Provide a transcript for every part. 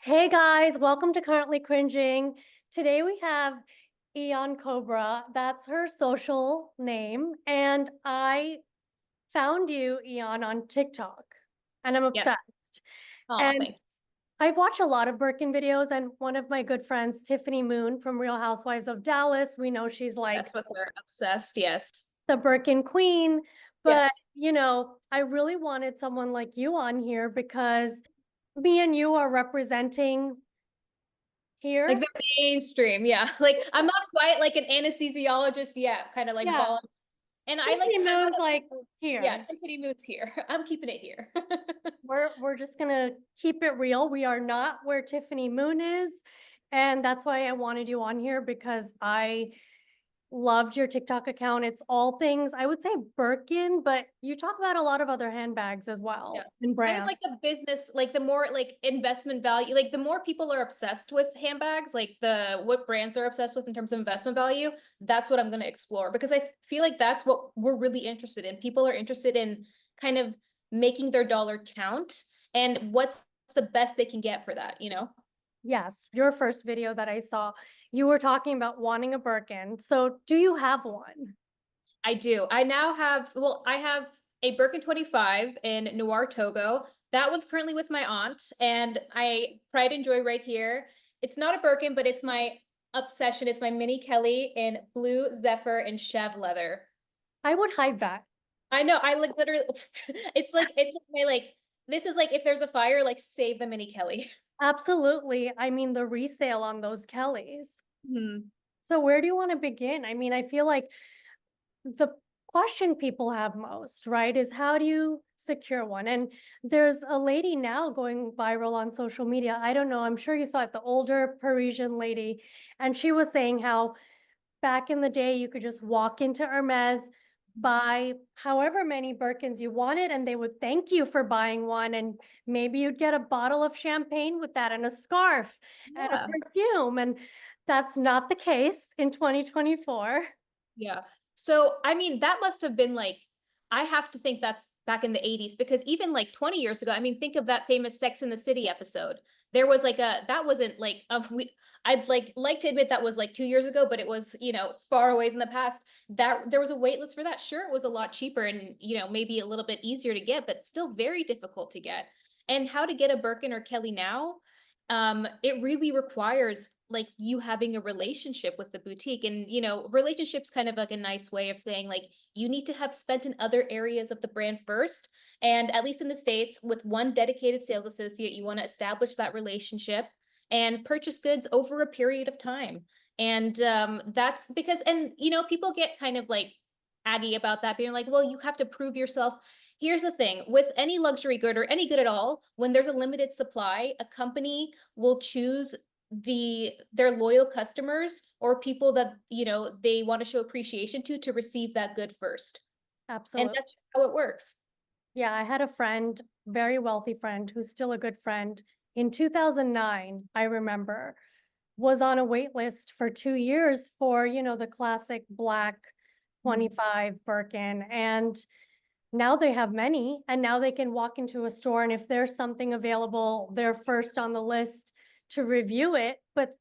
Hey guys, welcome to Currently Cringing. Today we have Aeon Kobra. That's her social name. And I found you, Aeon, on TikTok, and I'm Yes. obsessed. Oh, And thanks. I've watched a lot of Birkin videos, and one of my good friends, Tiffany Moon from Real Housewives of Dallas, we know she's like That's what they're obsessed. Yes. the Birkin queen. But, Yes. I really wanted someone like you on here because me and you are representing Like here. the mainstream. Yeah. Like I'm not quite like an anesthesiologist yet, kind of like Yeah. vol. And Tiffany I Moon's like want to, yeah, here. Tiffany Moot's here. I'm keeping it here. We're just gonna keep it real. We are not where Tiffany Moon is. And that's why I wanted you on here because I loved your TikTok account. It's all things, I would say Birkin, but you talk about a lot of other handbags as Yeah. well and Kind of brands. like the business, like the more like investment value, like the more people are obsessed with handbags, like the what brands are obsessed with in terms of investment value, that's what I'm going to explore because I feel like that's what we're really interested in. People are interested in kind of making their dollar count and what's the best they can get for that, you know? Yes, your first video that I saw, you were talking about wanting a Birkin. So do you have one? I do. I now have, well, I have a Birkin 25 in Noir Togo. That one's currently with my aunt, and I pride and joy right here. It's not a Birkin, but it's my obsession. It's my mini Kelly in blue Zephyr and Chev leather. I would hide that. I know, I like literally, it's my like, this is like if there's a fire, like save the mini Kelly. Absolutely. I mean, the resale on those Kellys. Hmm. So where do you want to begin? I mean, I feel like the question people have most, right, is how do you secure one? And there's a lady now going viral on social media. I don't know, I'm sure you saw it, the older Parisian lady. And she was saying how back in the day, you could just walk into Hermes, buy however many Birkins you wanted, and they would thank you for buying one. And maybe you'd get a bottle of champagne with that and a scarf and a Yeah. perfume. And that's not the case in 2024. Yeah. So, I mean, that must have been like, I have to think that's back in the 80s because even like 20 years ago, I mean, think of that famous Sex in the City episode. There was like that wasn't like, I'd like to admit that was like 2 years ago, but it was, far ways in the past. That there was a wait list for that. Sure, it was a lot cheaper and, maybe a little bit easier to get, but still very difficult to get. And how to get a Birkin or Kelly now, it really requires like you having a relationship with the boutique. And relationships kind of like a nice way of saying like you need to have spent in other areas of the brand first, and at least in the States with one dedicated sales associate you want to establish that relationship and purchase goods over a period of time. And that's because, and people get kind of like aggy about that, being like, well, you have to prove yourself. Here's the thing with any luxury good or any good at all, when there's a limited supply, a company will choose their loyal customers or people that they want to show appreciation to receive that good first. And Absolutely. that's just how it works. Yeah, I had a friend, very wealthy friend, who's still a good friend. In 2009, I remember, was on a wait list for 2 years for, the classic black Mhm. 25 Birkin. And now they have many, and now they can walk into a store, and if there's something available, they're first on the list to review it. But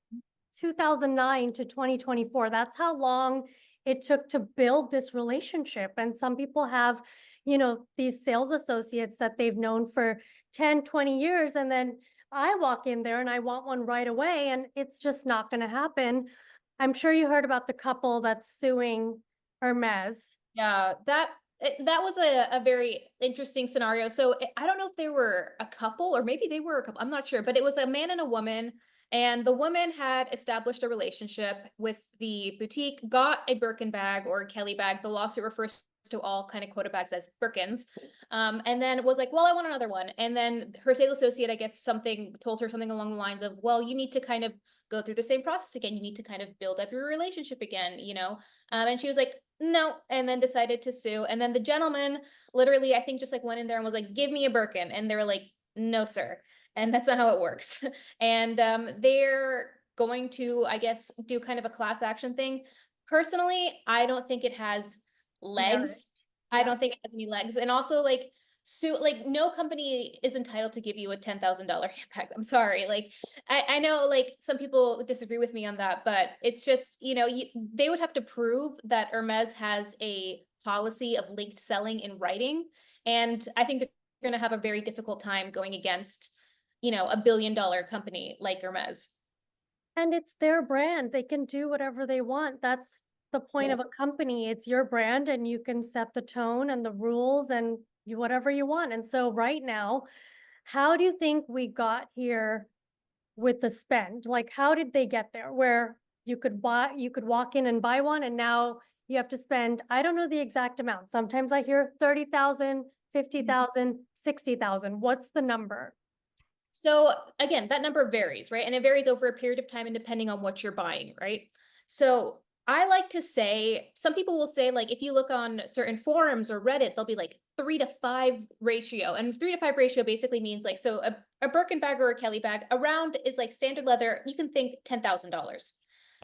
2009 to 2024, that's how long it took to build this relationship. And some people have, these sales associates that they've known for 10, 20 years. And then I walk in there and I want one right away, and it's just not going to happen. I'm sure you heard about the couple that's suing Hermes. Yeah, that was a very interesting scenario. So I don't know if they were a couple or maybe they were a couple. I'm not sure, but it was a man and a woman, and the woman had established a relationship with the boutique, got a Birkin bag or a Kelly bag. The lawsuit refers to all kind of quota bags as Birkins, and then was like, "Well, I want another one." And then her sales associate, I guess, something told her something along the lines of, "Well, you need to kind of go through the same process again. You need to kind of build up your relationship again." And she was like, no, and then decided to sue. And then the gentleman literally, I think, just like went in there and was like, give me a Birkin. And they were like, no, sir. And that's not how it works. And they're going to, I guess, do kind of a class action thing. Personally, I don't think it has Merit. legs. I Yeah. don't think it has any legs. And also, like, So like no company is entitled to give you a $10,000 handbag. I'm sorry. Like I know like some people disagree with me on that, but it's just, they would have to prove that Hermes has a policy of linked selling in writing. And I think they're going to have a very difficult time going against, $1 billion company like Hermes. And it's their brand. They can do whatever they want. That's the point Yeah. of a company. It's your brand and you can set the tone and the rules and you whatever you want. And so right now, how do you think we got here with the spend? Like how did they get there where you could walk in and buy one and now you have to spend, I don't know the exact amount. Sometimes I hear 30,000, 50,000, 60,000. What's the number? So again, that number varies, right? And it varies over a period of time and depending on what you're buying, right? So I like to say, some people will say, like, if you look on certain forums or Reddit, they'll be like 3 to 5 ratio. And 3 to 5 ratio basically means like, so a Birkin bag or a Kelly bag around is like standard leather. You can think $10,000.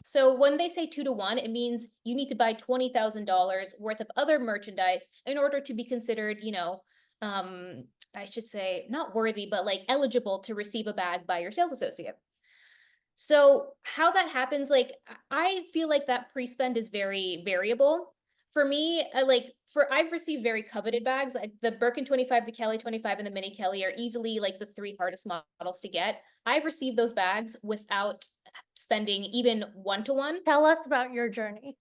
So when they say 2 to 1, it means you need to buy $20,000 worth of other merchandise in order to be considered, um, I should say not worthy, but like eligible to receive a bag by your sales associate. So how that happens, like I feel like that pre-spend is very variable. For me, I've received very coveted bags, like the Birkin 25, the Kelly 25, and the Mini Kelly are easily like the 3 hardest models to get. I've received those bags without spending even 1 to 1. Tell us about your journey.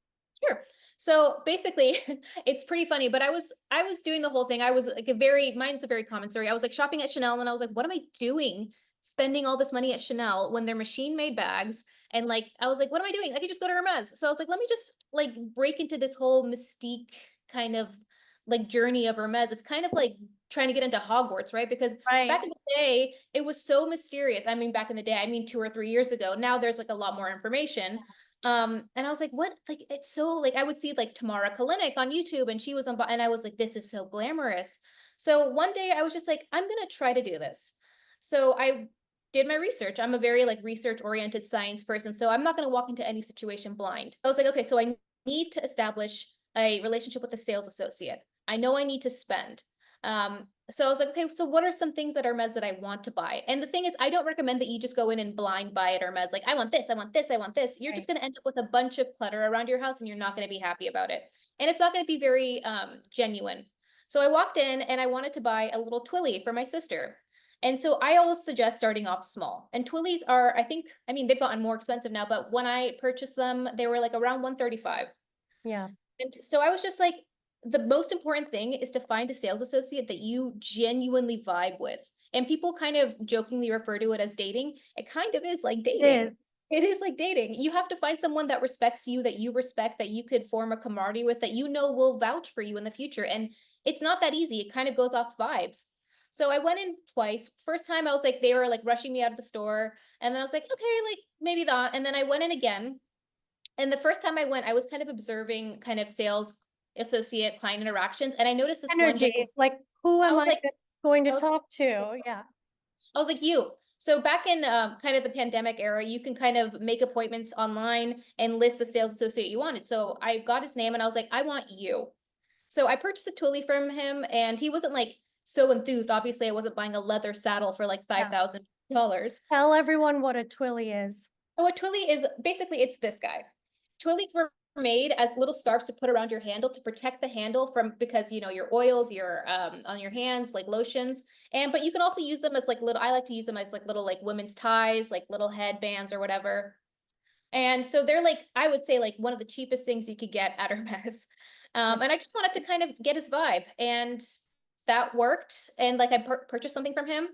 Sure. So basically, it's pretty funny, but I was doing the whole thing. I was like mine's a very common story. I was like shopping at Chanel and I was like, what am I doing spending all this money at Chanel when they're machine made bags? And like, I was like, what am I doing? I could just go to Hermes. So I was like, let me just like break into this whole mystique kind of like journey of Hermes. It's kind of like trying to get into Hogwarts, right? Because Right. back in the day, it was so mysterious. I mean, back in the day, I mean, 2 or 3 years ago. Now there's like a lot more information. And I was like, what? Like, it's so like I would see like Tamara Kalinick on YouTube and she was on, and I was like, this is so glamorous. So one day I was just like, I'm gonna try to do this. So I did my research. I'm a very like research oriented science person. So I'm not gonna walk into any situation blind. I was like, okay, so I need to establish a relationship with a sales associate. I know I need to spend. So I was like, okay, so what are some things at Hermes that I want to buy? And the thing is, I don't recommend that you just go in and blind buy at Hermes. Like, I want this, I want this, I want this. You're just Right. going to end up with a bunch of clutter around your house and you're not going to be happy about it. And it's not going to be very genuine. So I walked in and I wanted to buy a little Twilly for my sister. And so I always suggest starting off small. And Twillies are, I mean, they've gotten more expensive now, but when I purchased them, they were like around 135. Yeah. And so I was just like, the most important thing is to find a sales associate that you genuinely vibe with. And people kind of jokingly refer to it as dating. It kind of is like It is. dating. It is like dating. You have to find someone that respects you, that you respect, that you could form a camaraderie with, that you know will vouch for you in the future. And it's not that easy. It kind of goes off vibes. So I went in twice. First time I was like, they were like rushing me out of the store. And then I was like, okay, like maybe not. And then I went in again. And the first time I went, I was kind of observing kind of sales associate client interactions. And I noticed this one Energy. gentleman, Like, who I am was I like, going to I was talk like, to? Yeah. I was like, you. So back in kind of the pandemic era, you can kind of make appointments online and list the sales associate you wanted. So I got his name and I was like, I want you. So I purchased a Thule from him and he wasn't like so enthused. Obviously, I wasn't buying a leather saddle for like Yeah. $5,000. Tell everyone what a Twilly is. So a Twilly is basically it's this guy. Twillies were made as little scarves to put around your handle to protect the handle from because your oils, your on your hands, like lotions. And but you can also use them as like little I like to use them as like little like women's ties, like little headbands or whatever. And so they're like, I would say like one of the cheapest things you could get at Hermes. And I just wanted to kind of get his vibe. And that worked. And like I purchased something from him.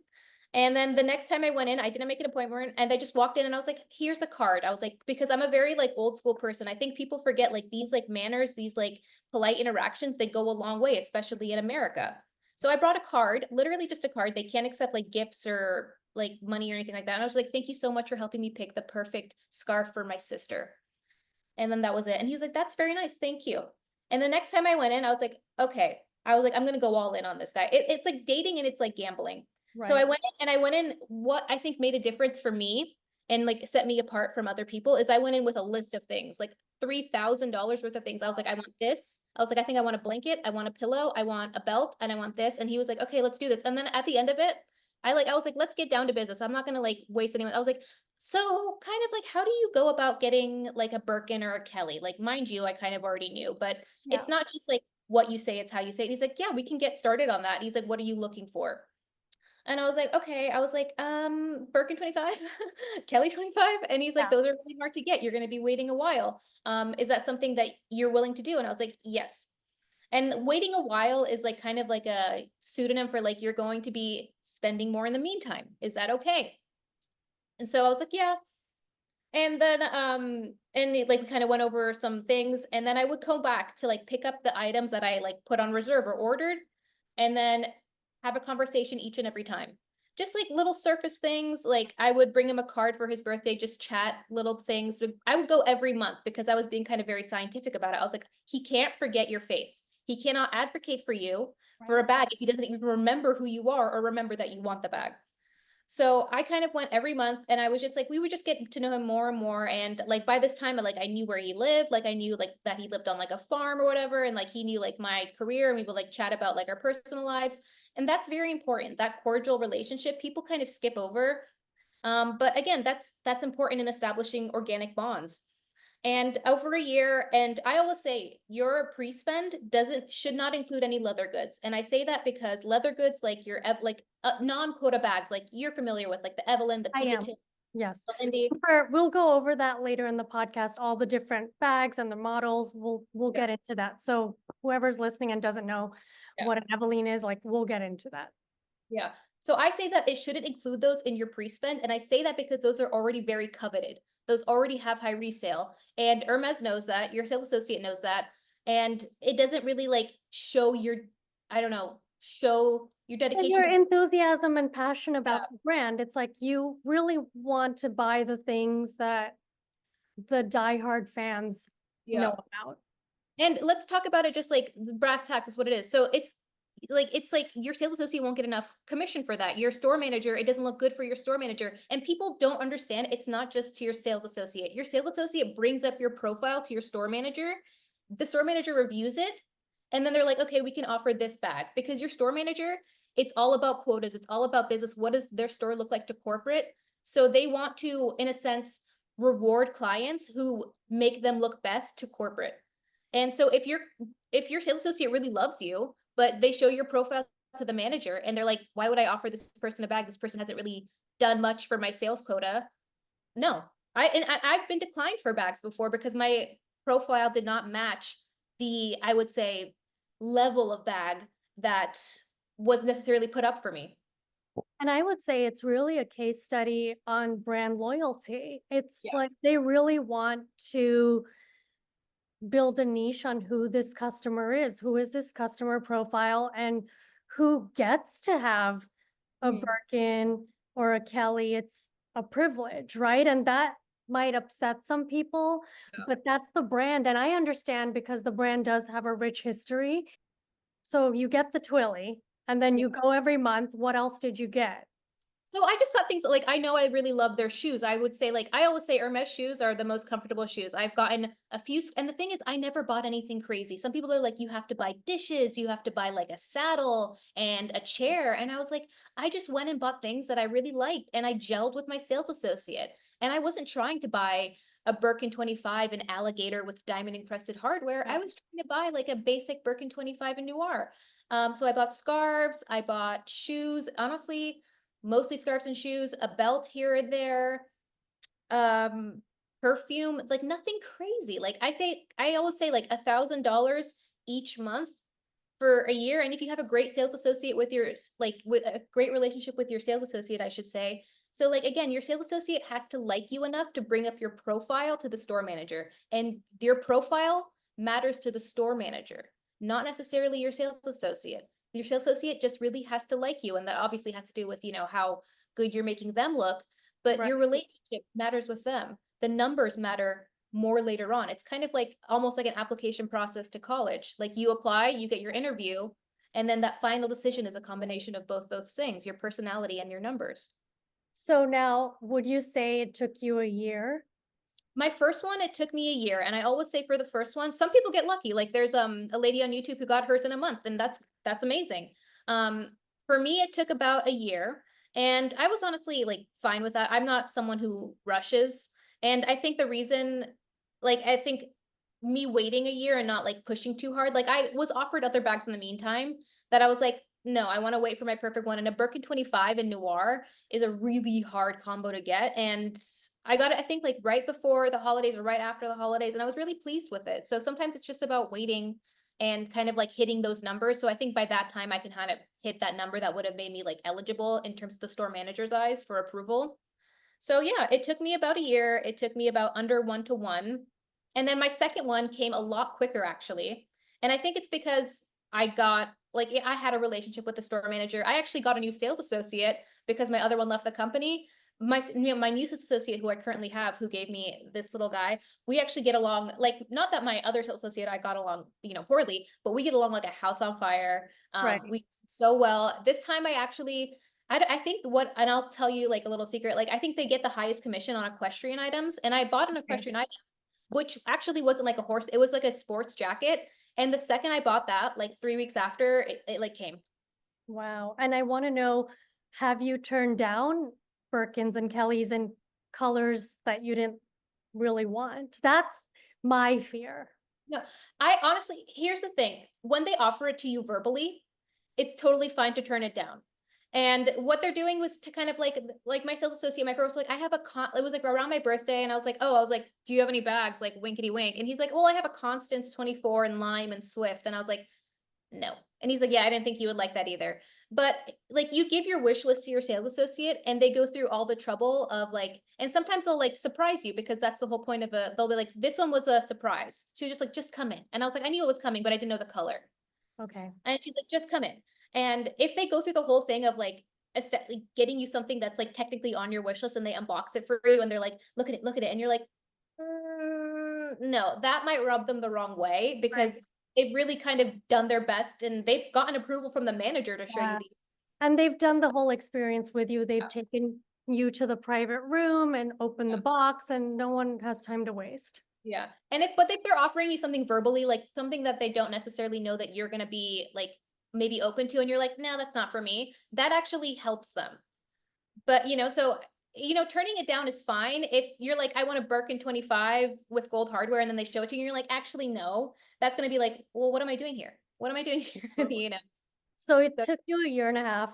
And then the next time I went in, I didn't make an appointment and I just walked in and I was like, here's a card. I was like, because I'm a very like old school person. I think people forget like these like manners, these like polite interactions, they go a long way, especially in America. So I brought a card, literally just a card. They can't accept like gifts or like money or anything like that. And I was like, thank you so much for helping me pick the perfect scarf for my sister. And then that was it. And he was like, that's very nice. Thank you. And the next time I went in, I was like, okay. I was like, I'm going to go all in on this guy. It's like dating and it's like gambling. So I Right. went in and I went in what I think made a difference for me. and like set me apart from other people is I went in with a list of things, like $3,000 worth of things. I was like, I want this. I was like, I think I want a blanket, I want a pillow, I want a belt, and I want this. And he was like, okay, let's do this. And then at the end of it, I was like, let's get down to business. I'm not gonna like waste anyone. I was like, so kind of like, how do you go about getting like a Birkin or a Kelly? Like, mind you, I kind of already knew, but Yeah. it's not just like what you say, it's how you say it. And he's like, yeah, we can get started on that. And he's like, what are you looking for? And I was like, okay. I was like, Birkin 25, Kelly 25. And he's like, Yeah. those are really hard to get. You're going to be waiting a while. Is that something that you're willing to do? And I was like, yes. And waiting a while is like kind of like a pseudonym for like, you're going to be spending more in the meantime. Is that okay? And so I was like, yeah. And then, like we kind of went over some things, and then I would go back to like pick up the items that I like put on reserve or ordered, and then have a conversation each and every time. Just like little surface things, like I would bring him a card for his birthday, just chat little things. I would go every month because I was being kind of very scientific about it. I was like, he can't forget your face. He cannot advocate for you for a bag if he doesn't even remember who you are or remember that you want the bag. So I kind of went every month, and I was just like, we would just get to know him more and more. And like by this time, I knew where he lived, like I knew like that he lived on like a farm or whatever. And like he knew like my career, and we would like chat about like our personal lives. And that's very important. That cordial relationship, people kind of skip over. But again, that's important in establishing organic bonds. And over a year, and I always say your pre-spend should not include any leather goods. And I say that because leather goods like your non-quota bags, like you're familiar with, like the Evelyn, the I am. Picotin, Yes. the Lindy. We'll go over that later in the podcast, all the different bags and the models. We'll Yeah. get into that. So whoever's listening and doesn't know Yeah. what an Eveline is, like we'll get into that. Yeah. So I say that it shouldn't include those in your pre-spend. And I say that because those are already very coveted. Those already have high resale. And Hermes knows that, your sales associate knows that. And it doesn't really like show your, I don't know, show your And dedication your to. enthusiasm and passion about Yeah. the brand. It's like you really want to buy the things that the diehard fans know Yeah. about. And let's talk about it just like brass tacks is what it is. So it's like your sales associate won't get enough commission for that. Your store manager, it doesn't look good for your store manager. And people don't understand it's not just to your sales associate. Your sales associate brings up your profile to your store manager. The store manager reviews it. And then they're like, okay, we can offer this bag because your store manager, it's all about quotas. It's all about business. What does their store look like to corporate? So they want to, in a sense, reward clients who make them look best to corporate. And so if your sales associate really loves you, but they show your profile to the manager and they're like, why would I offer this person a bag? This person hasn't really done much for my sales quota. No. I've been declined for bags before because my profile did not match the, I would say, level of bag that was necessarily put up for me. And I would say it's really a case study on brand loyalty. It's Yeah. like they really want to build a niche on who this customer is, who is this customer profile, and who gets to have a Mhm. Birkin or a Kelly. It's a privilege, right? And that might upset some people, Yeah. but that's the brand. And I understand because the brand does have a rich history. So you get the Twilly and then Yeah. you go every month. What else did you get? So I just got things like I know I really love their shoes. I would say like I always say Hermes shoes are the most comfortable shoes. I've gotten a few, and the thing is I never bought anything crazy. Some people are like you have to buy dishes, you have to buy like a saddle and a chair, and I was like I just went and bought things that I really liked, and I gelled with my sales associate, and I wasn't trying to buy a Birkin 25 an alligator with diamond encrusted hardware. I was trying to buy like a basic Birkin 25 in Noir. So I bought scarves, I bought shoes. Honestly, mostly scarves and shoes, a belt here and there, perfume, like nothing crazy. Like I think I always say like $1,000 each month for a year. And if you have a great sales associate with with a great relationship with your sales associate, I should say. So like again, your sales associate has to like you enough to bring up your profile to the store manager. And your profile matters to the store manager, not necessarily your sales associate. Your sales associate just really has to like you, and that obviously has to do with how good you're making them look, but Right. your relationship matters with them. The numbers matter more later on. It's kind of like almost like an application process to college. Like you apply, you get your interview, and then that final decision is a combination of both those things, your personality and your numbers. So now, would you say it took you a year? My first one, it took me a year, and I always say for the first one, some people get lucky. Like there's a lady on YouTube who got hers in a month, and that's amazing. For me, it took about a year, and I was honestly like fine with that. I'm not someone who rushes, and I think the reason, like I think me waiting a year and not like pushing too hard, like I was offered other bags in the meantime that I was like, no, I want to wait for my perfect one. And a Birkin 25 in Noir is a really hard combo to get, and I got it, I think like right before the holidays or right after the holidays, and I was really pleased with it. So sometimes it's just about waiting and kind of like hitting those numbers. So I think by that time I can kind of hit that number that would have made me like eligible in terms of the store manager's eyes for approval. So yeah, it took me about a year. It took me about under 1 to 1. And then my second one came a lot quicker actually. And I think it's because I got like I had a relationship with the store manager. I actually got a new sales associate because my other one left the company. My new associate who I currently have, who gave me this little guy, we actually get along like, not that my other sales associate I got along, poorly, but we get along like a house on fire. Right. We so well. This time I think what, and I'll tell you like a little secret, like I think they get the highest commission on equestrian items. And I bought an Okay. equestrian item, which actually wasn't like a horse, it was like a sports jacket. And the second I bought that, like 3 weeks after, it like came. Wow. And I want to know, have you turned down Birkins and Kellys in colors that you didn't really want? That's my fear. No, I honestly, here's the thing. When they offer it to you verbally, it's totally fine to turn it down. And what they're doing was to kind of like my sales associate, my first was like, I have it was like around my birthday. And I was like, oh, I was like, do you have any bags? Like winkety wink. And he's like, well, I have a Constance 24 and Lime and Swift. And I was like, no. And he's like, yeah, I didn't think you would like that either. But like you give your wish list to your sales associate and they go through all the trouble of like, and sometimes they'll like surprise you because that's the whole point of they'll be like, this one was a surprise. She was just like, just come in. And I was like, I knew it was coming, but I didn't know the color. Okay. And she's like, just come in. And if they go through the whole thing of like getting you something that's like technically on your wish list and they unbox it for you and they're like, look at it. And you're like, no, that might rub them the wrong way because Right. they've really kind of done their best and they've gotten approval from the manager to show you Yeah. the. And they've done the whole experience with you. They've Yeah. taken you to the private room and opened the box, and no one has time to waste. Yeah. And if they're offering you something verbally, like something that they don't necessarily know that you're gonna be like maybe open to, and you're like, no, that's not for me, that actually helps them. But so turning it down is fine. If you're like, I want a Birkin 25 with gold hardware, and then they show it to you, and you're like, actually, no, that's gonna be like, well, what am I doing here? What am I doing here? So it So, took you a year and a half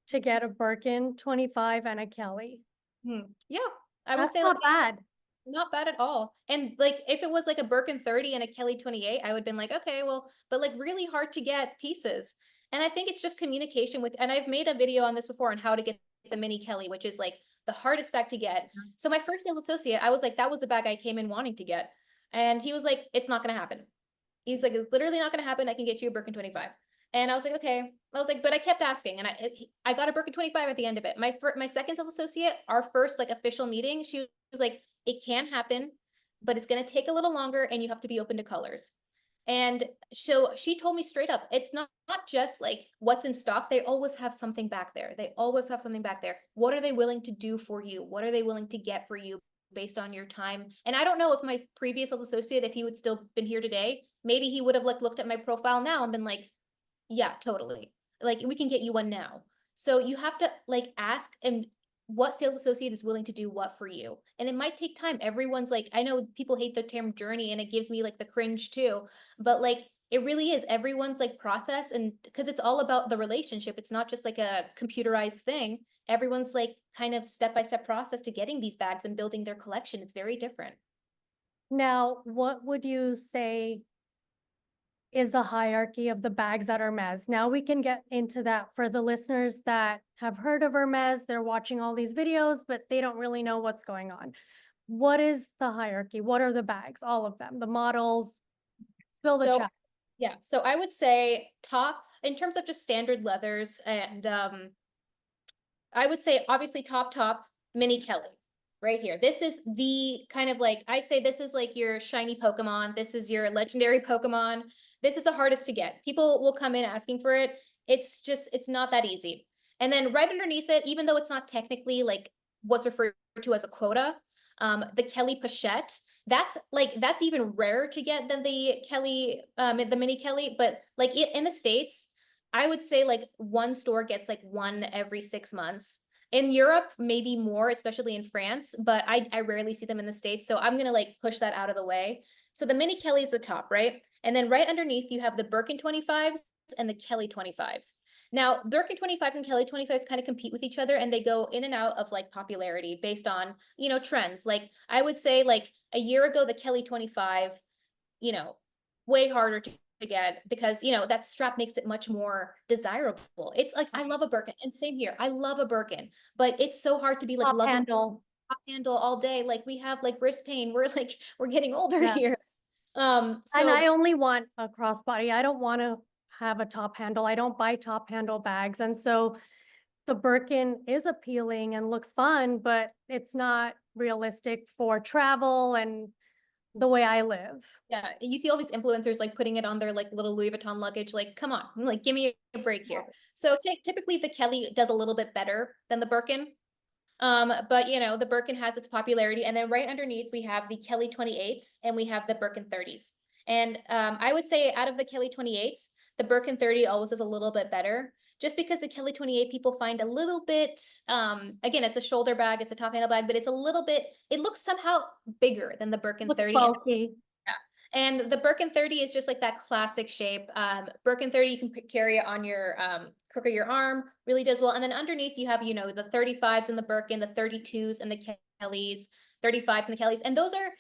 to get a Birkin 25 and a Kelly. yeah, I would That's say like not bad. not bad at all. And like if it was like a Birkin 30 and a Kelly 28, I would have been like, okay, well, but like really hard to get pieces. And I think it's just communication with, and I've made a video on this before on how to get the mini Kelly, which is like the hardest bag to get. So my first sales associate, I was like, that was the bag I came in wanting to get. And he was like, it's not going to happen. He's like, it's literally not going to happen. I can get you a Birkin 25. And I was like, okay. I was like, but I kept asking, and I got a Birkin 25 at the end of it. My second sales associate, our first like official meeting, she was like, it can happen, but it's going to take a little longer, and you have to be open to colors. And so she told me straight up, it's not just like what's in stock. They always have something back there. They always have something back there. What are they willing to do for you? What are they willing to get for you based on your time? And I don't know if my previous sales associate, if he would still been here today, maybe he would have like looked at my profile now and been like, yeah, totally. Like we can get you one now. So you have to like ask and what sales associate is willing to do what for you. And it might take time. Everyone's like, I know people hate the term journey and it gives me like the cringe too, but like it really is everyone's like process, and because it's all about the relationship. It's not just like a computerized thing. Everyone's like kind of step-by-step process to getting these bags and building their collection. It's very different. Now, what would you say is the hierarchy of the bags at Hermès? Now we can get into that for the listeners that have heard of Hermès. They're watching all these videos, but they don't really know what's going on. What is the hierarchy? What are the bags? All of them, the models, spill the So chat. yeah, so I would say top in terms of just standard leathers, and I would say obviously top mini Kelly right here. This is the kind of like, I say this is like your shiny Pokemon. This is your legendary Pokemon. This is the hardest to get. People will come in asking for it. It's not that easy. And then right underneath it, even though it's not technically like what's referred to as a quota. The Kelly pochette, that's even rarer to get than the Kelly, the mini Kelly, but like in the States, I would say like one store gets like one every 6 months. In Europe, maybe more, especially in France, but I rarely see them in the States. So I'm gonna like push that out of the way. So the mini Kelly is the top, right? And then right underneath you have the Birkin 25s and the Kelly 25s. Now, Birkin 25s and Kelly 25s kind of compete with each other, and they go in and out of like popularity based on, trends. Like I would say like a year ago, the Kelly 25, way harder to get because, that strap makes it much more desirable. It's like, I love a Birkin, and same here. I love a Birkin, but it's so hard to be like Top lugging handle. top handle all day. Like we have like wrist pain. We're getting older Yeah. here. And So I only want a crossbody. I don't want to have a top handle. I don't buy top handle bags. And so the Birkin is appealing and looks fun, but it's not realistic for travel and the way I live. yeah, you see all these influencers like putting it on their like little Louis Vuitton luggage. Like, come on, like give me a break here. So typically the Kelly does a little bit better than the Birkin. But the Birkin has its popularity, and then right underneath we have the Kelly 28s and we have the Birkin 30s. And I would say out of the Kelly 28s, the Birkin 30 always is a little bit better, just because the Kelly 28 people find a little bit, again, it's a shoulder bag, it's a top handle bag, but it's a little bit, it looks somehow bigger than the Birkin Looks 30. bulky. Yeah. And the Birkin 30 is just like that classic shape. Birkin 30, you can carry it on your crook of your arm, really does well. And then underneath you have, the 35s in the Birkin, the 32s and the Kellys, 35s and the Kellys. And those are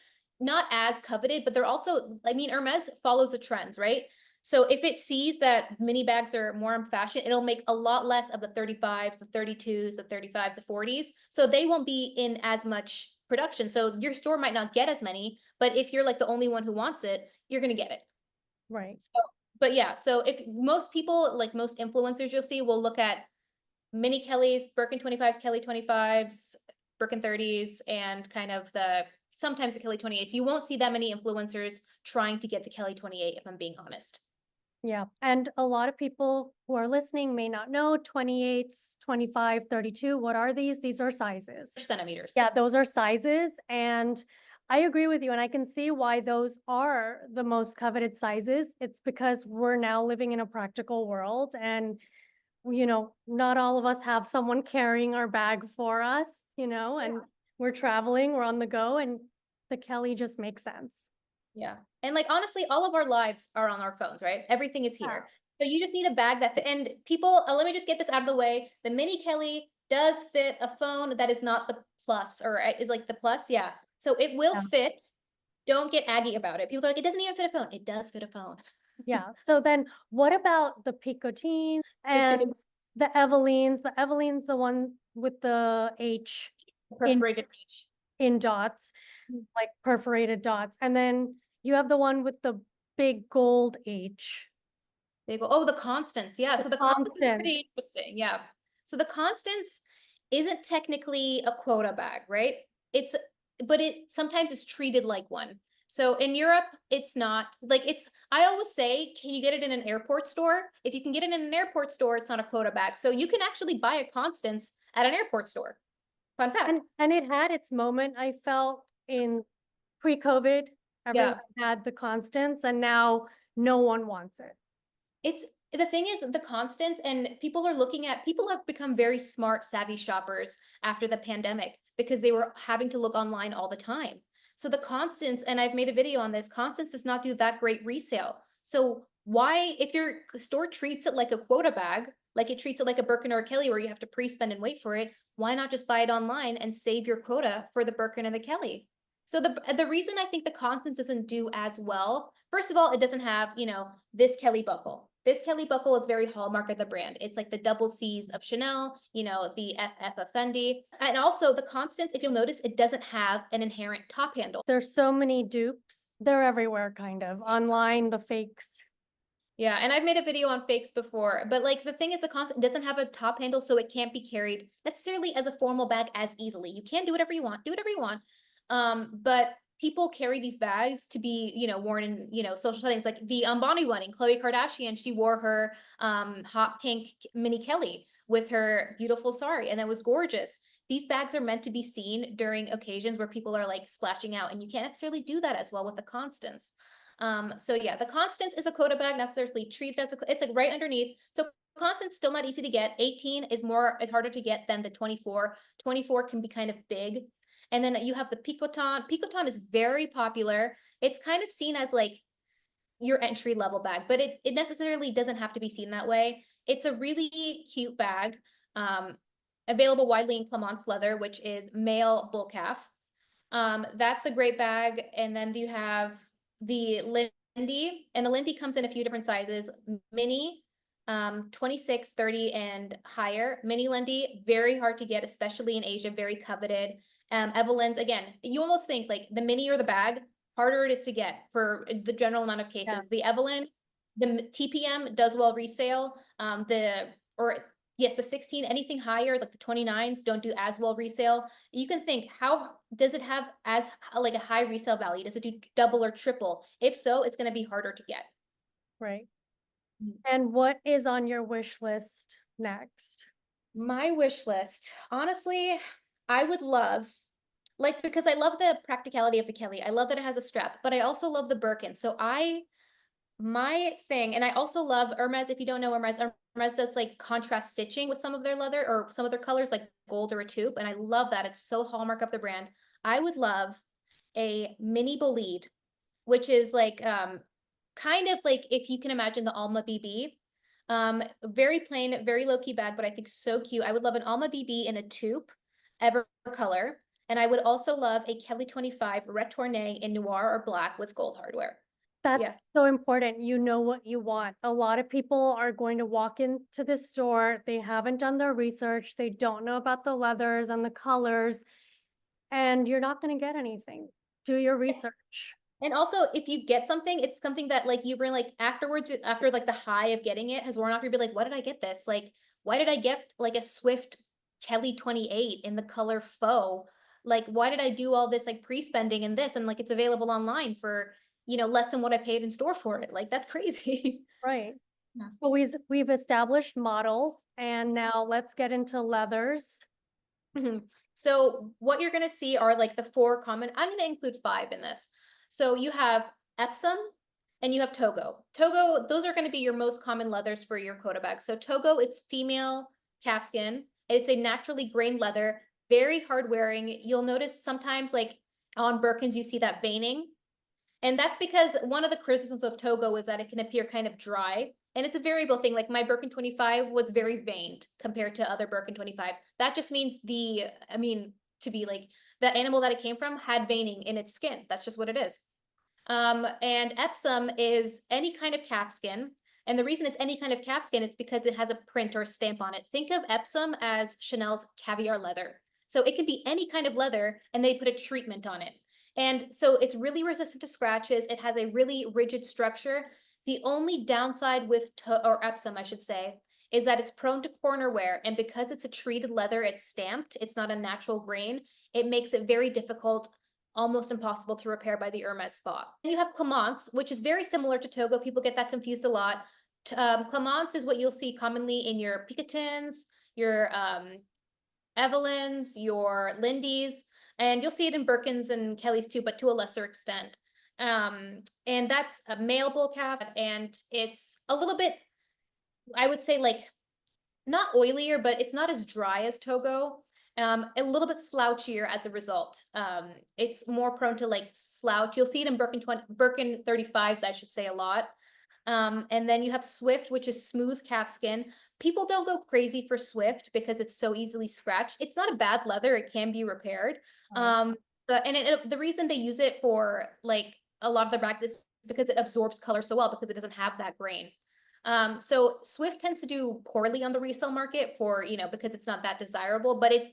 not as coveted, but they're also, Hermes follows the trends, right? So if it sees that mini bags are more in fashion, it'll make a lot less of the 35s, the 32s, the 35s, the 40s. So they won't be in as much production. So your store might not get as many, but if you're like the only one who wants it, you're going to get it. Right. So, but yeah, so if most people, like most influencers you'll see, will look at mini Kellys, Birkin 25s, Kelly 25s, Birkin 30s, and kind of sometimes the Kelly 28s. You won't see that many influencers trying to get the Kelly 28, if I'm being honest. Yeah. And a lot of people who are listening may not know 28, 25, 32. What are these? These are sizes. Centimeters. Yeah, those are sizes. And I agree with you. And I can see why those are the most coveted sizes. It's because we're now living in a practical world, and, not all of us have someone carrying our bag for us, and we're traveling, we're on the go, and the Kelly just makes sense. Yeah. And like, honestly, all of our lives are on our phones, right? Everything is here. So you just need a bag and people, let me just get this out of the way. The mini Kelly does fit a phone that is not the plus, or is like the plus. Yeah. So it will fit. Don't get aggy about it. People are like, it doesn't even fit a phone. It does fit a phone. Yeah. So then what about the Picotine and the Evelyns? The Evelyns, the one with the H Perforated H in dots, like perforated dots. And then you have the one with the big gold H. Oh, the Constance. Yeah. So the Constance is pretty interesting. Yeah. So the Constance isn't technically a quota bag, right? But it sometimes is treated like one. So in Europe, it's not like I always say, can you get it in an airport store? If you can get it in an airport store, it's not a quota bag. So you can actually buy a Constance at an airport store. Fun fact. And it had its moment, I felt, in pre-COVID. Everyone had the Constance, and now no one wants it. The thing is, the Constance, and people have become very smart, savvy shoppers after the pandemic because they were having to look online all the time. So the Constance, and I've made a video on this, Constance does not do that great resale. So why, if your store treats it like a quota bag, like it treats it like a Birkin or a Kelly where you have to pre-spend and wait for it, why not just buy it online and save your quota for the Birkin and the Kelly? So the reason I think the Constance doesn't do as well, first of all, it doesn't have, this Kelly buckle. This Kelly buckle is very hallmark of the brand. It's like the double C's of Chanel, the FF of Fendi. And also the Constance, if you'll notice, it doesn't have an inherent top handle. There's so many dupes. They're everywhere, kind of. Online, the fakes. Yeah, and I've made a video on fakes before, but like the thing is the Constance doesn't have a top handle, so it can't be carried necessarily as a formal bag as easily. You can do whatever you want, but people carry these bags to be, worn in, social settings. Like the Ambani one in Khloe Kardashian, she wore her hot pink mini Kelly with her beautiful sari, and it was gorgeous. these bags are meant to be seen during occasions where people are like splashing out, and you can't necessarily do that as well with the Constance. So yeah, the Constance is a Coda bag, not necessarily treated as it's like right underneath. So Constance still not easy to get. 18 is harder to get than the 24. 24 can be kind of big. And then you have the Picoton. Picoton is very popular. It's kind of seen as like your entry level bag, but it necessarily doesn't have to be seen that way. It's a really cute bag, available widely in Clemence leather, which is male bull calf. That's a great bag. And then you have the Lindy, and the Lindy comes in a few different sizes: mini, 26, 30, and higher. Mini Lindy, very hard to get, especially in Asia, very coveted. Evelyn's, again, you almost think like the mini or the bag, harder it is to get for the general amount of cases. Yeah. The Evelyn, the TPM does well resale. Yes, the 16, anything higher, like the 29s, don't do as well resale. You can think, how does it have as like a high resale value? Does it do double or triple? If so, it's going to be harder to get. Right. And what is on your wish list next? My wish list, honestly, I would love, like, because I love the practicality of the Kelly. I love that it has a strap, but I also love the Birkin. So my thing, and I also love Hermès. If you don't know Hermès does like contrast stitching with some of their leather or some of their colors, like gold or a taupe, and I love that. It's so hallmark of the brand. I would love a mini bolide, which is like kind of like if you can imagine the Alma BB. Very plain, very low-key bag, but I think so cute. I would love an Alma BB in a taupe, ever color. And I would also love a Kelly 25 Retourné in noir or black with gold hardware. Yeah. That's so important. You know what you want. A lot of people are going to walk into the store. They haven't done their research. They don't know about the leathers and the colors, and you're not going to get anything. Do your research. And also, if you get something, it's something that like you bring like afterwards, after like the high of getting it has worn off, you'll be like, why did I get this? Like, why did I gift like a Swift Kelly 28 in the color faux? Like, why did I do all this like pre-spending in this? And like it's available online for, less than what I paid in store for it. Like, that's crazy. Right. Yes. So we've established models, and now let's get into leathers. Mhm. So what you're going to see are like the four common, I'm going to include 5 in this. So you have Epsom and you have Togo. Togo, those are going to be your most common leathers for your Coda bag. So Togo is female calfskin. It's a naturally grained leather, very hard wearing. You'll notice sometimes like on Birkins, you see that veining. And that's because one of the criticisms of Togo is that it can appear kind of dry. And it's a variable thing. Like my Birkin 25 was very veined compared to other Birkin 25s. That just means to be like the animal that it came from had veining in its skin. That's just what it is. And Epsom is any kind of calfskin. And the reason it's any kind of calfskin is because it has a print or a stamp on it. Think of Epsom as Chanel's caviar leather. So it can be any kind of leather and they put a treatment on it. And so it's really resistant to scratches. It has a really rigid structure. The only downside with or Epsom, I should say, is that it's prone to corner wear. And because it's a treated leather, it's stamped, it's not a natural grain, it makes it very difficult, almost impossible to repair by the Hermès spa. And you have Clemence, which is very similar to Togo. People get that confused a lot. Clemence is what you'll see commonly in your Picotins, your Evelyns, your Lindys, and you'll see it in Birkins and Kellys too, but to a lesser extent. And that's a male bull calf, and it's a little bit, I would say, like not oilier, but it's not as dry as Togo. A little bit slouchier as a result. It's more prone to like slouch. You'll see it in Birkin 35s, I should say, a lot. And then you have Swift, which is smooth calfskin. People don't go crazy for Swift because it's so easily scratched. It's not a bad leather. It can be repaired. Right. The reason they use it for like a lot of the bags is because it absorbs color so well because it doesn't have that grain. So Swift tends to do poorly on the resale market for, because it's not that desirable, but it's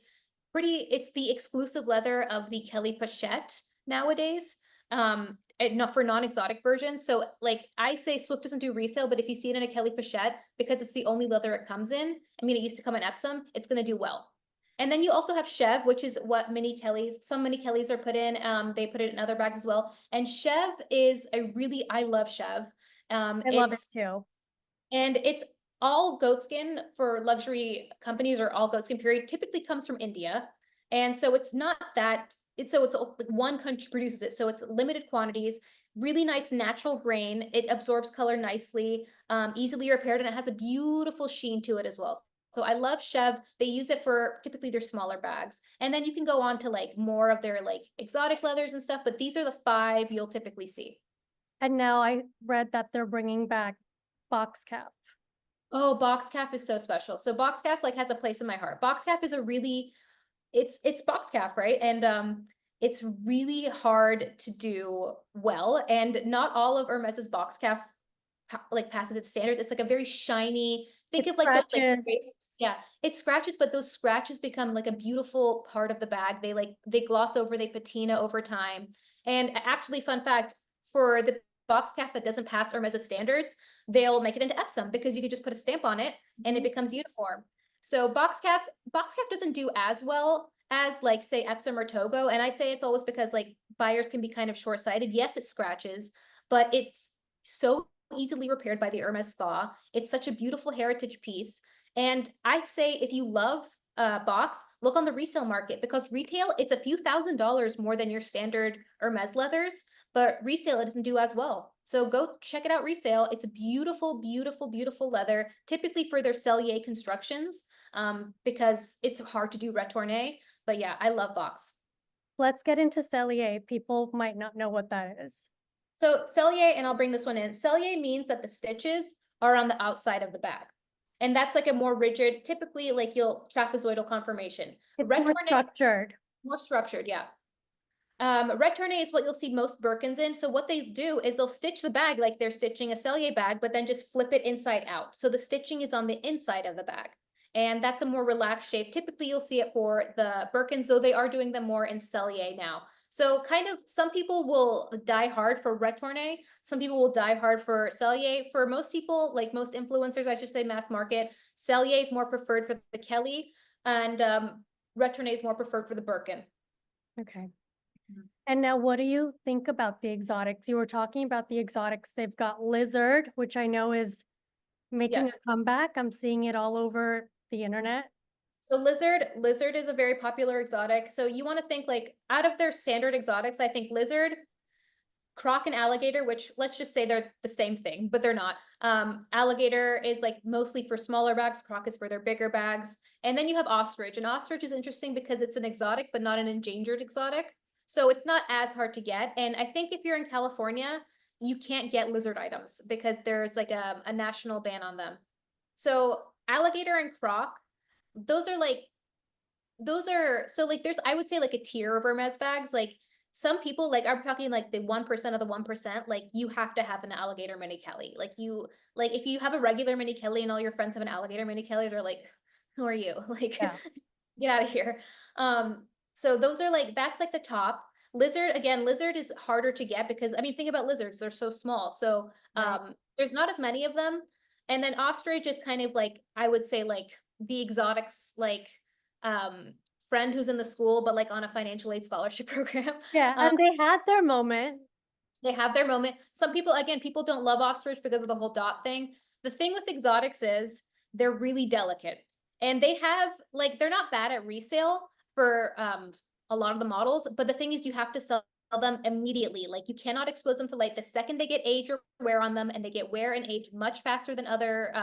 the exclusive leather of the Kelly Pochette nowadays. Not for non-exotic versions. So like I say Swift doesn't do resale, but if you see it in a Kelly Pochette, because it's the only leather it comes in, it used to come in Epsom, it's going to do well. And then you also have Chev, which is what some mini Kellys are put in. They put it in other bags as well. And Chev is I love Chev. I love it too. And it's all goatskin for luxury companies, or all goatskin period typically comes from India. And so it's not that it's like one country produces it. So it's limited quantities, really nice natural grain. It absorbs color nicely, easily repaired, and it has a beautiful sheen to it as well. So I love Chev. They use it for typically their smaller bags. And then you can go on to like more of their like exotic leathers and stuff, but these are the 5 you'll typically see. And now I read that they're bringing back box calf. Oh, box calf is so special. So box calf like has a place in my heart. Box calf is a really it's box calf, right? And it's really hard to do well, and not all of Hermes's box calf like passes its standards. It's like a very shiny, think It of like those like scratches. yeah, it scratches, but those scratches become like a beautiful part of the bag. They gloss over, they patina over time. And actually, fun fact, for the box calf that doesn't pass Hermes's standards, they'll make it into Epsom because you can just put a stamp on it and it becomes uniform. So box calf doesn't do as well as like say Epsom or Togo. And I say it's always because like buyers can be kind of short-sighted. Yes, it scratches, but it's so easily repaired by the Hermes spa. It's such a beautiful heritage piece. And I say if you love box, look on the resale market, because retail, it's a few $1,000s more than your standard Hermes leathers, but resale, it doesn't do as well. So go check it out resale. It's a beautiful, beautiful, beautiful leather, typically for their Cellier constructions, because it's hard to do retourné. But yeah, I love box. Let's get into Cellier. People might not know what that is. So Cellier, and I'll bring this one in. Cellier means that the stitches are on the outside of the bag. And that's like a more rigid, typically like you'll trapezoidal conformation. It's more Retourné, structured. more structured, yeah. Retourné is what you'll see most Birkins in. So what they do is they'll stitch the bag like they're stitching a Cellier bag, but then just flip it inside out. So the stitching is on the inside of the bag. And that's a more relaxed shape. Typically you'll see it for the Birkins, though they are doing them more in Cellier now. So kind of some people will die hard for retourné. Some people will die hard for Cellier. For most people, like most influencers, I should say mass market, Cellier is more preferred for the Kelly, and retourné is more preferred for the Birkin. Okay. And now what do you think about the exotics? You were talking about the exotics. They've got lizard, which I know is making a Yes. comeback. I'm seeing it all over the internet. So lizard is a very popular exotic. So you want to think like out of their standard exotics, I think lizard, croc, and alligator, which let's just say they're the same thing, but they're not. Alligator is like mostly for smaller bags. Croc is for their bigger bags. And then you have ostrich, and ostrich is interesting because it's an exotic, but not an endangered exotic. So it's not as hard to get. And I think if you're in California, you can't get lizard items because there's like a national ban on them. So alligator and croc, those are like those are so like there's I would say like a tier of Hermes bags. Like some people like I'm talking like the 1% of the 1%, like you have to have an alligator mini Kelly. Like you like if you have a regular mini Kelly and all your friends have an alligator mini Kelly, they're like, who are you? Like Yeah. get out of here. So those are like that's like the top. Lizard, again, lizard is harder to get because I mean think about lizards, they're so small. So Right. there's not as many of them. And then ostrich is kind of like I would say like the exotics like um friend who's in the school but like on a financial aid scholarship program. Yeah. um, And they had their moment. they have their moment. Some people, again, people don't love ostrich because of the whole dot thing. The thing with exotics is they're really delicate, and they have like they're not bad at resale for a lot of the models, but the thing is you have to sell them immediately. Like you cannot expose them to light the second they get age or wear on them, and they get wear and age much faster than other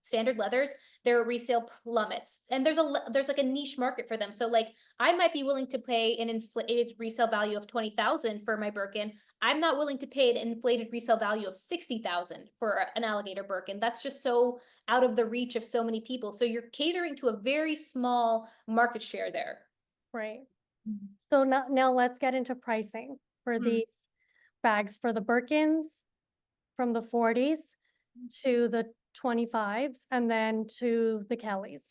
standard leathers. Their resale plummets, and there's like a niche market for them. So like I might be willing to pay an inflated resale value of 20,000 for my Birkin. I'm not willing to pay an inflated resale value of 60,000 for an alligator Birkin. That's just so out of the reach of so many people. So you're catering to a very small market share there. Right. So now let's get into pricing for these bags for the Birkins from the 40s to the 25s and then to the Kellys.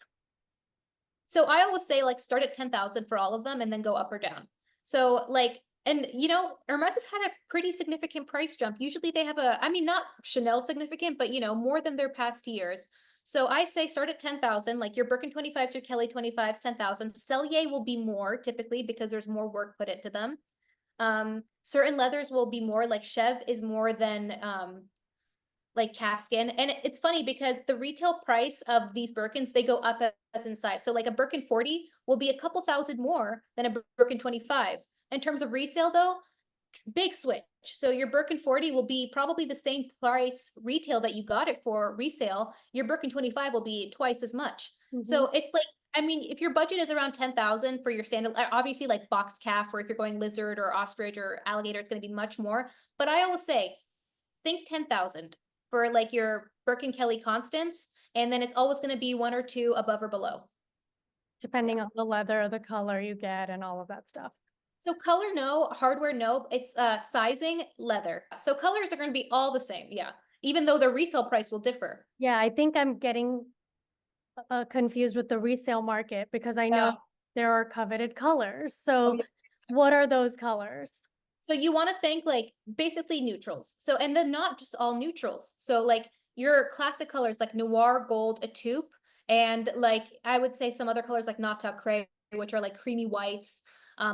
So I always say like start at 10,000 for all of them and then go up or down. So like, and you know, Hermes has had a pretty significant price jump. Usually they have I mean, not Chanel significant, but you know, more than their past years. So I say start at 10,000, like your Birkin 25s, your Kelly 25s, 10,000. Cellier will be more typically because there's more work put into them. Certain leathers will be more like Chev is more than like calf skin. And it's funny because the retail price of these Birkins, they go up as in size. So like a Birkin 40 will be a couple thousand more than a Birkin 25. In terms of resale though, big switch. So your Birkin 40 will be probably the same price retail that you got it for resale. Your Birkin 25 will be twice as much. So it's like, I mean, if your budget is around 10,000 for your standard, obviously like boxed calf, or if you're going lizard or ostrich or alligator, it's going to be much more. But I always say, think 10,000 for like your Birkin Kelly Constance, and then it's always going to be one or two above or below. Depending on the leather, the color you get and all of that stuff. So color, no. Hardware, no. It's sizing, leather. So colors are going to be all the same. Yeah. Even though the resale price will differ. Yeah, I think I'm getting confused with the resale market because I know Yeah. there are coveted colors. Oh, So yeah. what are those colors? So you want to think like basically neutrals. So, and then not just all neutrals. So like your classic colors like noir, gold, a taupe, and like I would say some other colors like nata cray, which are like creamy whites.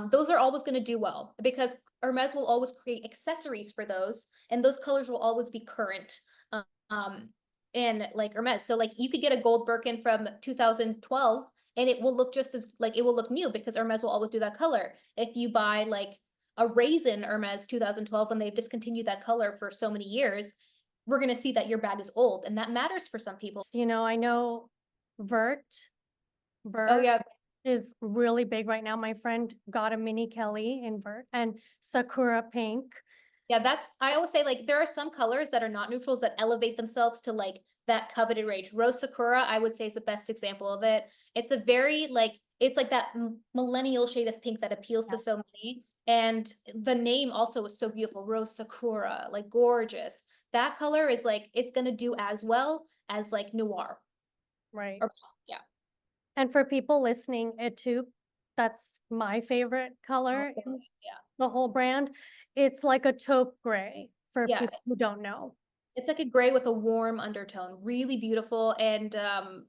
Those are always going to do well because Hermes will always create accessories for those, and those colors will always be current. Um, in like Hermes. So like you could get a gold Birkin from 2012 and it will look just as like it will look new because Hermes will always do that color. If you buy like a raisin Hermes 2012 when they've discontinued that color for so many years, we're going to see that your bag is old, and that matters for some people. You know, I know Vert, Oh Vert yeah. is really big right now. My friend got a mini Kelly in Vert and Sakura pink. Yeah, that's, I always say like there are some colors that are not neutrals that elevate themselves to like that coveted range. Rose Sakura, I would say, is the best example of it. It's a very like, it's like that millennial shade of pink that appeals to so many. And the name also is so beautiful, Rose Sakura, like gorgeous. That color is like, it's gonna do as well as like noir. Right. Or, yeah. And for people listening, a taupe, that's my favorite color in Yeah. the whole brand. It's like a taupe gray for Yeah. people who don't know. It's like a gray with a warm undertone, really beautiful. And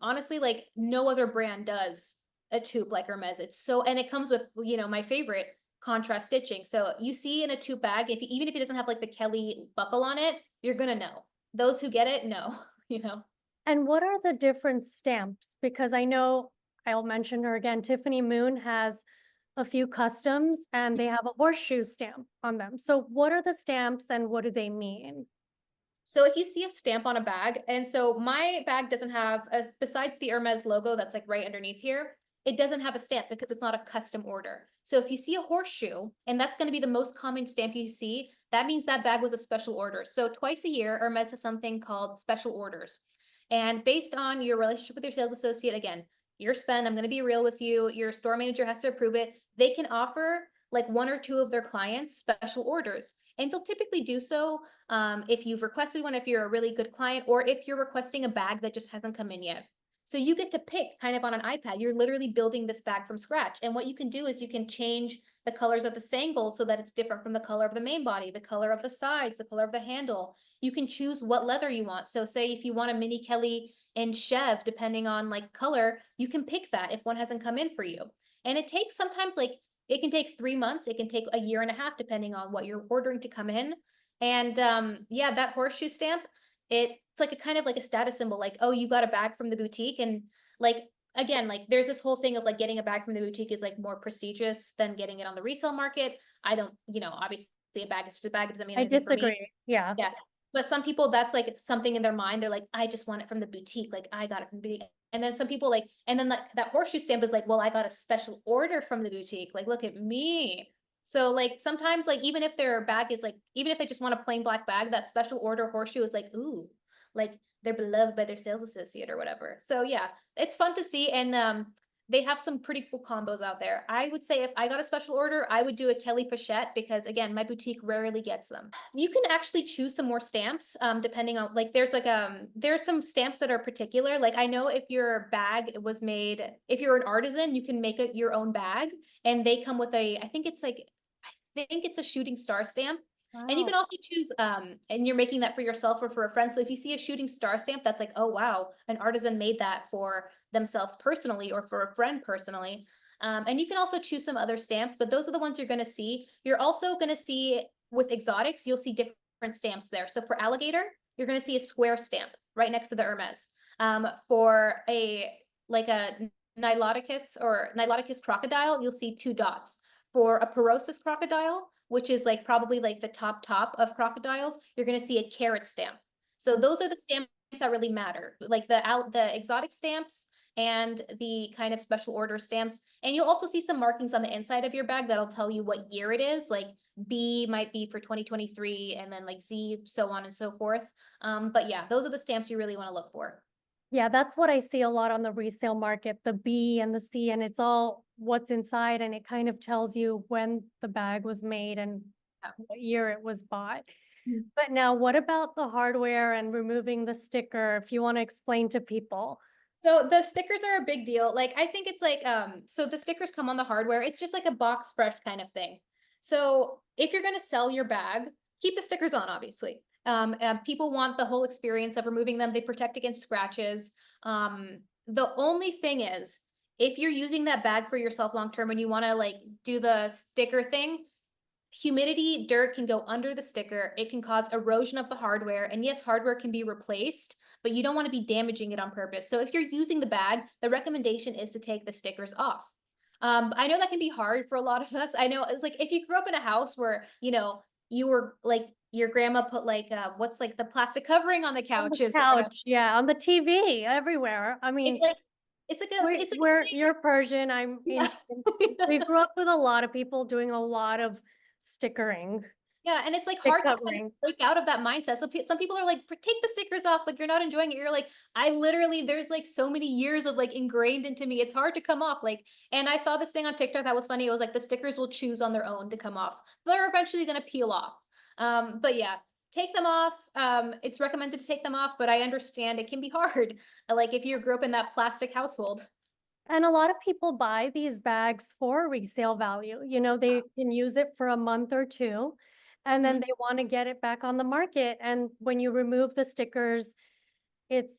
honestly, like no other brand does a taupe like Hermes. It's so, and it comes with, you know, my favorite contrast stitching. So you see in a taupe bag, if you, even if it doesn't have like the Kelly buckle on it, you're gonna know. Those who get it know, you know. And what are the different stamps? Because I know I'll mention her again, Tiffany Moon has a few customs and they have a horseshoe stamp on them. So what are the stamps and what do they mean? So if you see a stamp on a bag, and so my bag doesn't have, besides the Hermes logo that's like right underneath here, it doesn't have a stamp because it's not a custom order. So if you see a horseshoe, and that's going to be the most common stamp you see, that means that bag was a special order. So twice a year, Hermes has something called special orders. And based on your relationship with your sales associate, again, your spend, I'm going to be real with you, your store manager has to approve it. They can offer like one or two of their clients special orders. And they'll typically do so if you've requested one, if you're a really good client, or if you're requesting a bag that just hasn't come in yet. So you get to pick kind of on an iPad. You're literally building this bag from scratch. And what you can do is you can change the colors of the sangle so that it's different from the color of the main body, the color of the sides, the color of the handle. You can choose what leather you want. So say if you want a mini Kelly in Chev, depending on like color, you can pick that if one hasn't come in for you. And it takes sometimes like, it can take 3 months. It can take a year and a half, depending on what you're ordering to come in. And yeah, that horseshoe stamp, it's like a kind of like a status symbol, like, oh, you got a bag from the boutique. And like, again, like there's this whole thing of like getting a bag from the boutique is like more prestigious than getting it on the resale market. I don't, you know, obviously a bag is just a bag. It doesn't mean I anything for me. disagree. Yeah. Yeah. But some people, that's like something in their mind. They're like, I just want it from the boutique. Like I got it from the boutique. And then some people like, and then like that horseshoe stamp is like, well, I got a special order from the boutique. Like, look at me. So like sometimes like even if their bag is like, even if they just want a plain black bag, that special order horseshoe is like, ooh, like they're beloved by their sales associate or whatever. So yeah, it's fun to see. And they have some pretty cool combos out there. I would say if I got a special order, I would do a Kelly Pochette because again, my boutique rarely gets them. You can actually choose some more stamps depending on like there's some stamps that are particular. Like I know if your bag was made, if you're an artisan, you can make your own bag and they come with a, I think it's a shooting star stamp. And you Wow. can also choose, and you're making that for yourself or for a friend. So if you see a shooting star stamp, that's like, oh, wow, an artisan made that for themselves personally or for a friend personally. And you can also choose some other stamps, but those are the ones you're going to see. You're also going to see with exotics, you'll see different stamps there. So for alligator, you're going to see a square stamp right next to the Hermes. For a Niloticus crocodile, you'll see 2 dots. For a Porosus crocodile, which is like probably like the top of crocodiles, you're going to see a carat stamp. So those are the stamps that really matter, like the exotic stamps and the kind of special order stamps. And you'll also see some markings on the inside of your bag that'll tell you what year it is. Like B might be for 2023, and then like Z, so on and so forth. But yeah, those are the stamps you really want to look for. Yeah, that's what I see a lot on the resale market, the B and the C, and it's all what's inside, and it kind of tells you when the bag was made and what year it was bought. Mhm. But now what about the hardware and removing the sticker, if you want to explain to people? So the stickers are a big deal. Like I think it's like so the stickers come on the hardware. It's just like a box fresh kind of thing. So if you're going to sell your bag, keep the stickers on, obviously. People want the whole experience of removing them. They protect against scratches. The only thing is, if you're using that bag for yourself long term and you want to like do the sticker thing, humidity, dirt can go under the sticker. It can cause erosion of the hardware. And yes, hardware can be replaced, but you don't want to be damaging it on purpose. So if you're using the bag, the recommendation is to take the stickers off. I know that can be hard for a lot of us. I know it's like if you grew up in a house where, you know, you were like your grandma put like what's like the plastic covering on the On the couches or whatever. couch, yeah, on the TV, everywhere. I It's mean, like it's like a it's like a thing. you're Persian, I'm Yeah. Indian. We grew up with a lot of people doing a lot of stickering, Yeah, and it's like stick hard to kind of covering. break out of that mindset. So some people are like, take the stickers off, like you're not enjoying it. You're like, I literally, there's like so many years of like ingrained into me. It's hard to come off. Like, and I saw this thing on TikTok that was funny. It was like the stickers will choose on their own to come off. They're eventually going to peel off. But yeah, take them off. It's recommended to take them off, but I understand it can be hard. Like if you grew up in that plastic household. And a lot of people buy these bags for resale value. You know, they can use it for a month or two, and then Mhm. they want to get it back on the market. And when you remove the stickers, it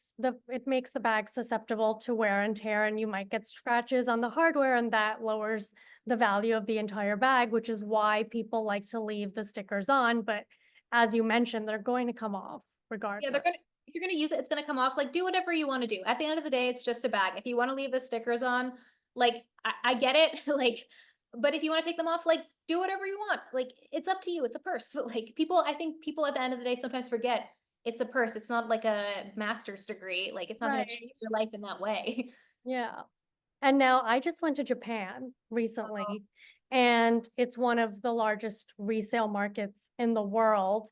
makes the bag susceptible to wear and tear, and you might get scratches on the hardware, and that lowers the value of the entire bag, which is why people like to leave the stickers on. But as you mentioned, they're going to come off Yeah, regardless. if you're gonna use it, it's gonna come off. Like, do whatever you want to do. At the end of the day, it's just a bag. If you want to leave the stickers on, like, I get it. Like, but if you want to take them off, like, do whatever you want. Like, it's up to you. It's a purse. Like, I think people at the end of the day sometimes forget it's a purse. It's not like a master's degree. Like, it's not gonna change Right. your life in that way. Yeah. And now I just went to Japan recently, and it's one of the largest resale markets in the world.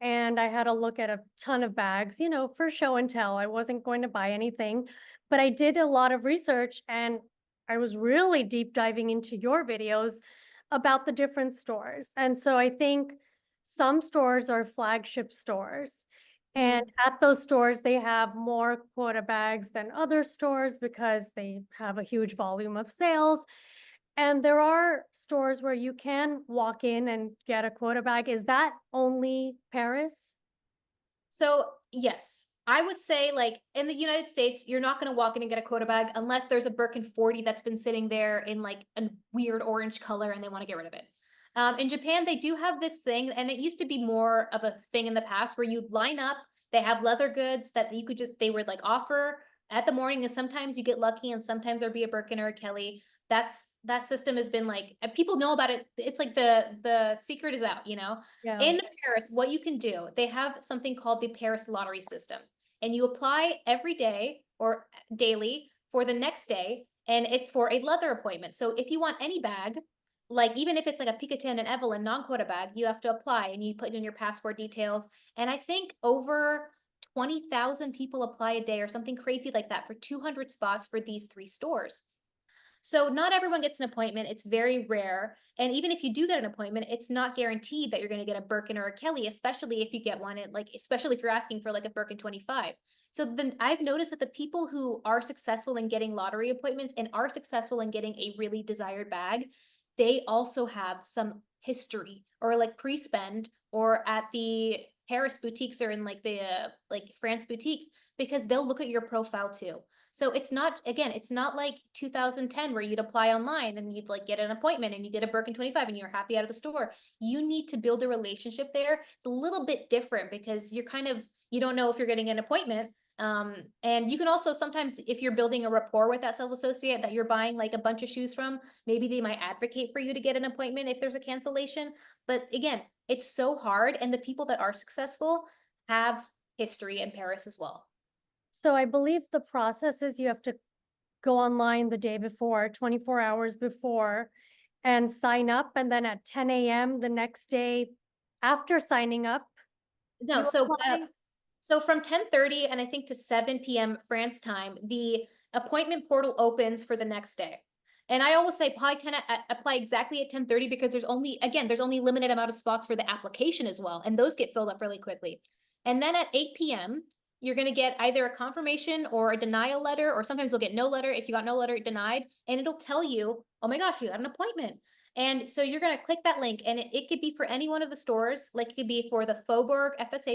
And I had a look at a ton of bags, you know, for show and tell. I wasn't going to buy anything, but I did a lot of research, and I was really deep diving into your videos about the different stores. And so I think some stores are flagship stores. And Mm. at those stores, they have more quota bags than other stores because they have a huge volume of sales. And there are stores where you can walk in and get a quota bag. Is that only Paris? So, yes, I would say like in the United States, you're not going to walk in and get a quota bag unless there's a Birkin 40 that's been sitting there in like a weird orange color and they want to get rid of it. In Japan, they do have this thing, and it used to be more of a thing in the past where you'd line up. They have leather goods that you could they would like offer at the morning, and sometimes you get lucky, and sometimes there'd be a Birkin or a Kelly. That system has been like, and people know about it. It's like the secret is out, you know. Yeah. In Paris, what you can do, they have something called the Paris lottery system, and you apply every day or daily for the next day, and it's for a leather appointment. So if you want any bag, like even if it's like a Picotin and Evelyn non-quota bag, you have to apply and you put in your passport details. And I think over 20,000 people apply a day or something crazy like that for 200 spots for these 3 stores. So not everyone gets an appointment. It's very rare. And even if you do get an appointment, it's not guaranteed that you're going to get a Birkin or a Kelly, especially if you get one and like, especially if you're asking for like a Birkin 25. So then I've noticed that the people who are successful in getting lottery appointments and are successful in getting a really desired bag, they also have some history or like pre-spend or at the Paris boutiques or in like the like France boutiques, because they'll look at your profile too. So it's not, again, it's not like 2010 where you'd apply online and you'd like get an appointment and you get a Birkin 25 and you're happy out of the store. You need to build a relationship there. It's a little bit different because you don't know if you're getting an appointment. And you can also sometimes, if you're building a rapport with that sales associate that you're buying like a bunch of shoes from, maybe they might advocate for you to get an appointment if there's a cancellation. But again, it's so hard. And the people that are successful have history in Paris as well. So I believe the process is you have to go online the day before, 24 hours before, and sign up. And then at 10 a.m. the next day after signing up, No, you so apply? so from 10:30 and I think to 7 p.m. France time, the appointment portal opens for the next day. And I always say apply exactly at 10:30 because there's only, again, there's only limited amount of spots for the application as well, and those get filled up really quickly. And then at 8 p.m., you're going to get either a confirmation or a denial letter, or sometimes you'll get no letter. If you got no letter, denied, and it'll tell you, oh my gosh, you got an appointment. And so you're going to click that link, and it could be for any one of the stores, like it could be for the Faubourg FSH